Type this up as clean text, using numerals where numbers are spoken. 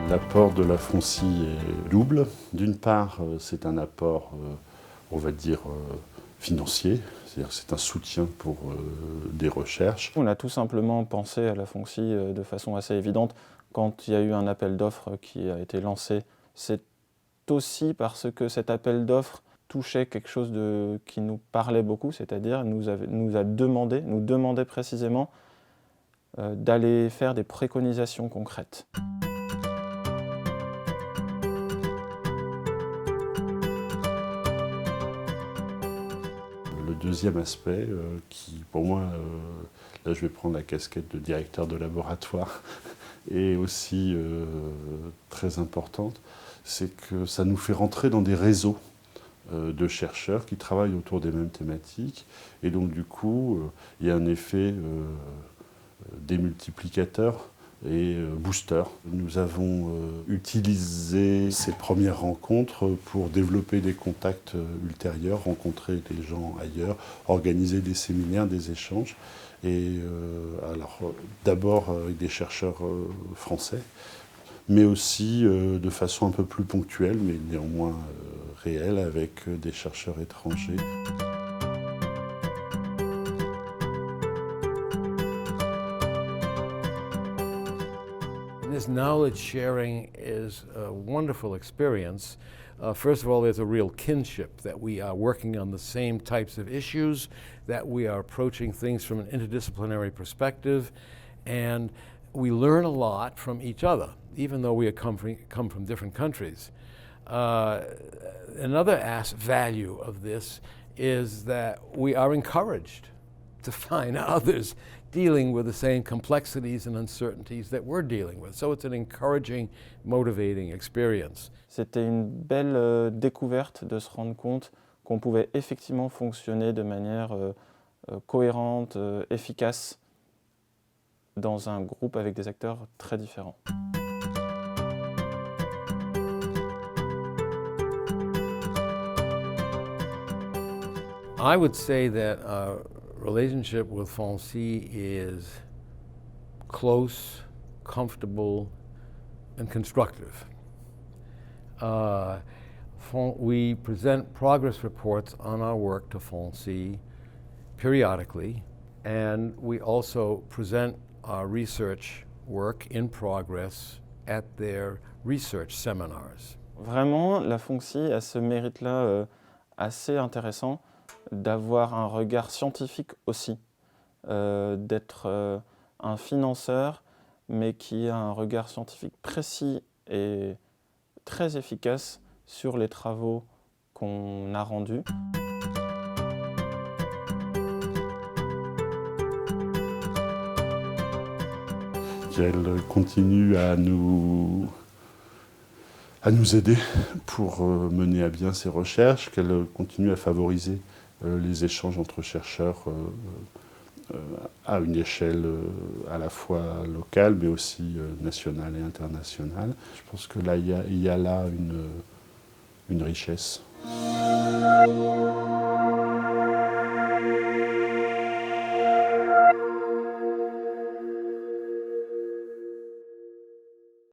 L'apport de la FONCI est double. D'une part, c'est un apport, on va dire, financier, c'est-à-dire que c'est un soutien pour des recherches. On a tout simplement pensé à la FONCI de façon assez évidente quand il y a eu un appel d'offres qui a été lancé. C'est aussi parce que cet appel d'offres touchait quelque chose qui nous parlait beaucoup, c'est-à-dire nous demandait précisément d'aller faire des préconisations concrètes. Le deuxième aspect, qui pour moi, là je vais prendre la casquette de directeur de laboratoire, est aussi très importante, c'est que ça nous fait rentrer dans des réseaux de chercheurs qui travaillent autour des mêmes thématiques. Et donc du coup, il y a un effet démultiplicateur et booster. Nous avons utilisé ces premières rencontres pour développer des contacts ultérieurs, rencontrer des gens ailleurs, organiser des séminaires, des échanges. Et alors d'abord avec des chercheurs français, mais aussi de façon un peu plus ponctuelle, mais néanmoins réelle, avec des chercheurs étrangers. This knowledge sharing is a wonderful experience. First of all, there's a real kinship that we are working on the same types of issues, that we are approaching things from an interdisciplinary perspective, and we learn a lot from each other, even though we come from different countries. Another value of this is that we are encouraged to find others dealing with the same complexities and uncertainties that we're dealing with. So it's an encouraging, motivating experience. C'était une belle découverte de se rendre compte qu'on pouvait effectivement fonctionner de manière cohérente, efficace, dans un groupe avec des acteurs très différents. I would say that our relationship with FONCI is close, comfortable, and constructive. We present progress reports on our work to FONCI periodically, and we also present our research work in progress at their research seminars. Vraiment, la FONCI a ce mérite-là assez intéressant d'avoir un regard scientifique aussi, d'être un financeur, mais qui a un regard scientifique précis et très efficace sur les travaux qu'on a rendus. Qu'elle continue à nous aider pour mener à bien ces recherches, qu'elle continue à favoriser les échanges entre chercheurs à une échelle à la fois locale, mais aussi nationale et internationale. Je pense que là, il y a là une richesse.